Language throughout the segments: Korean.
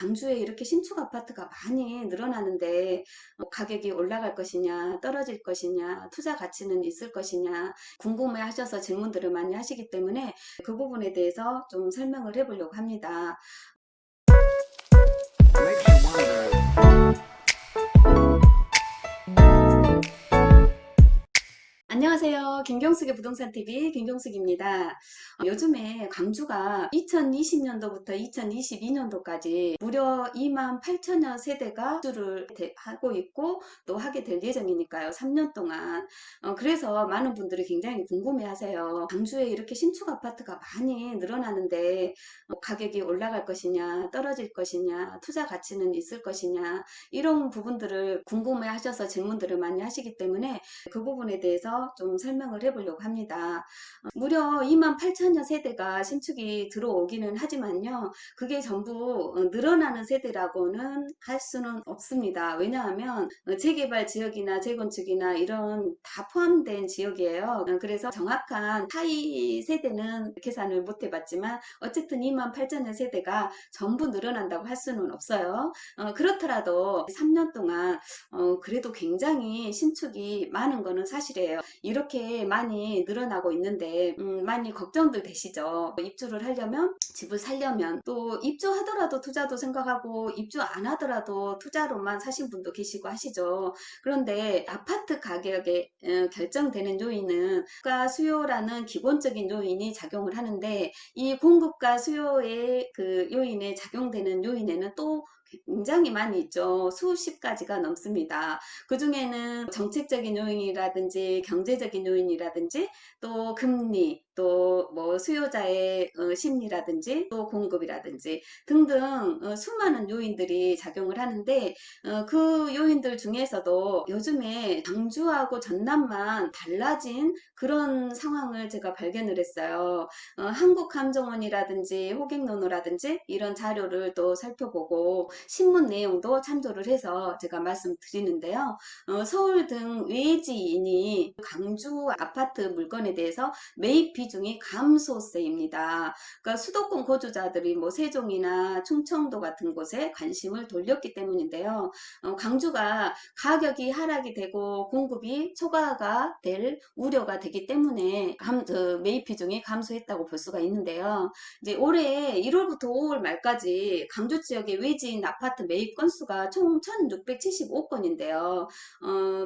광주에 이렇게 신축 아파트가 많이 늘어나는데 가격이 올라갈 것이냐, 떨어질 것이냐, 투자 가치는 있을 것이냐 궁금해 하셔서 질문들을 많이 하시기 때문에 그 부분에 대해서 좀 설명을 해보려고 합니다. 안녕하세요. 김경숙의 부동산TV 김경숙입니다. 요즘에 광주가 2020년도부터 2022년도까지 무려 28,000여 세대가 입주를 하고 있고 또 하게 될 예정이니까요. 3년 동안. 그래서 많은 분들이 굉장히 궁금해 하세요. 광주에 이렇게 신축 아파트가 많이 늘어나는데 가격이 올라갈 것이냐, 떨어질 것이냐, 투자 가치는 있을 것이냐 이런 부분들을 궁금해 하셔서 질문들을 많이 하시기 때문에 그 부분에 대해서 좀 설명을 해보려고 합니다. 무려 28,000여 세대가 신축이 들어오기는 하지만요. 그게 전부 늘어나는 세대라고는 할 수는 없습니다. 왜냐하면 재개발 지역이나 재건축이나 이런 다 포함된 지역이에요. 그래서 정확한 하위 세대는 계산을 못 해봤지만 어쨌든 28,000여 세대가 전부 늘어난다고 할 수는 없어요. 그렇더라도 3년 동안 그래도 굉장히 신축이 많은 거는 사실이에요. 이렇게 많이 늘어나고 있는데 많이 걱정들 되시죠. 입주를 하려면, 집을 살려면, 또 입주하더라도 투자도 생각하고 입주 안 하더라도 투자로만 사신 분도 계시고 하시죠. 그런데 아파트 가격에 결정되는 요인은 공급과 수요라는 기본적인 요인이 작용을 하는데, 이 공급과 수요의 그 요인에 작용되는 요인에는 또 굉장히 많이 있죠. 수십 가지가 넘습니다. 그 중에는 정책적인 요인이라든지 경제적인 요인이라든지 또 금리 또 뭐 수요자의 심리라든지 또 공급이라든지 등등 수많은 요인들이 작용을 하는데 그 요인들 중에서도 요즘에 광주하고 전남만 달라진 그런 상황을 제가 발견을 했어요. 한국감정원이라든지 호갱노노라든지 이런 자료를 또 살펴보고 신문 내용도 참조를 해서 제가 말씀드리는데요. 서울 등 외지인이 광주 아파트 물건에 대해서 매입 비중이 감소세입니다. 그러니까 수도권 거주자들이 뭐 세종이나 충청도 같은 곳에 관심을 돌렸기 때문인데요. 광주가 가격이 하락이 되고 공급이 초과가 될 우려가 되기 때문에 매입 비중이 감소했다고 볼 수가 있는데요. 이제 올해 1월부터 5월 말까지 광주 지역의 외지인 아파트 매입 건수가 총 1,675건인데요.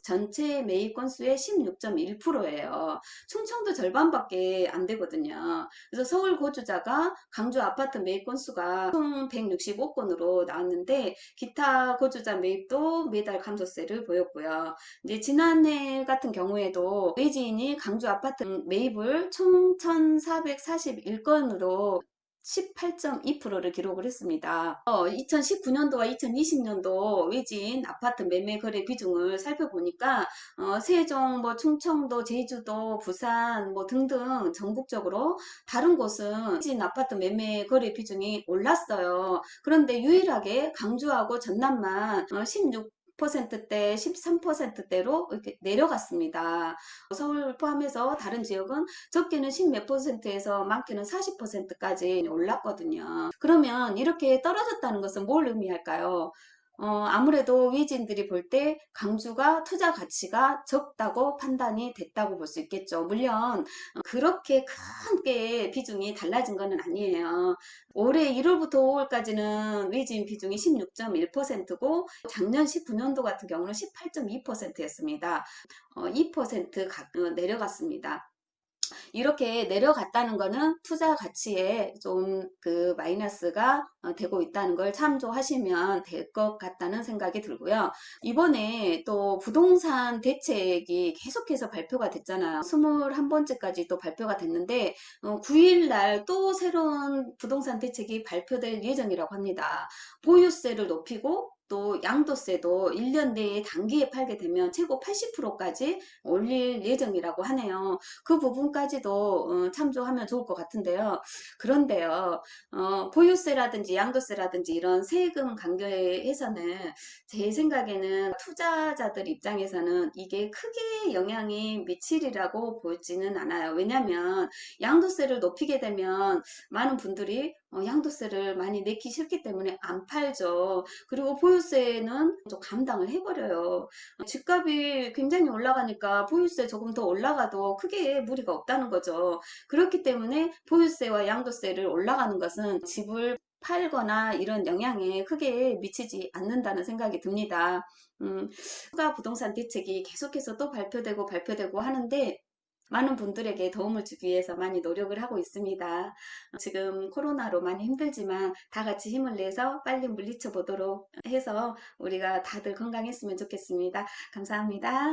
전체 매입 건수의 16.1%예요. 충청도 절반밖에 안 되거든요. 그래서 서울 거주자가 광주 아파트 매입 건수가 총 165건으로 나왔는데 기타 거주자 매입도 매달 감소세를 보였고요. 이제 지난해 같은 경우에도 외지인이 광주 아파트 매입을 총 1,441건으로 18.2%를 기록을 했습니다. 2019년도와 2020년도 외지인 아파트 매매 거래 비중을 살펴보니까 세종, 뭐 충청도, 제주도, 부산 뭐 등등 전국적으로 다른 곳은 외지인 아파트 매매 거래 비중이 올랐어요. 그런데 유일하게 광주하고 전남만 16%대, 13%대로 이렇게 내려갔습니다. 서울 포함해서 다른 지역은 적게는 10몇 %에서 많게는 40%까지 올랐거든요. 그러면 이렇게 떨어졌다는 것은 뭘 의미할까요? 아무래도 위진들이 볼 때 광주가 투자 가치가 적다고 판단이 됐다고 볼 수 있겠죠. 물론 그렇게 크게 비중이 달라진 것은 아니에요. 올해 1월부터 5월까지는 위진 비중이 16.1%고 작년 19년도 같은 경우는 18.2%였습니다. 2% 내려갔습니다. 이렇게 내려갔다는 거는 투자 가치에 좀 그 마이너스가 되고 있다는 걸 참조하시면 될 것 같다는 생각이 들고요. 이번에 또 부동산 대책이 계속해서 발표가 됐잖아요. 21번째까지 또 발표가 됐는데 9일 날 또 새로운 부동산 대책이 발표될 예정이라고 합니다. 보유세를 높이고 또 양도세도 1년 내에 단기에 팔게 되면 최고 80%까지 올릴 예정이라고 하네요. 그 부분까지도 참조하면 좋을 것 같은데요. 그런데요, 보유세라든지 양도세라든지 이런 세금 강조에서는 제 생각에는 투자자들 입장에서는 이게 크게 영향이 미치리라고 보지는 않아요. 왜냐하면 양도세를 높이게 되면 많은 분들이 양도세를 많이 내기 싫기 때문에 안 팔죠. 그리고 보유세는 좀 감당을 해버려요. 집값이 굉장히 올라가니까 보유세 조금 더 올라가도 크게 무리가 없다는 거죠. 그렇기 때문에 보유세와 양도세를 올라가는 것은 집을 팔거나 이런 영향에 크게 미치지 않는다는 생각이 듭니다. 추가 부동산 대책이 계속해서 또 발표되고 하는데 많은 분들에게 도움을 주기 위해서 많이 노력을 하고 있습니다. 지금 코로나로 많이 힘들지만 다 같이 힘을 내서 빨리 물리쳐 보도록 해서 우리가 다들 건강했으면 좋겠습니다. 감사합니다.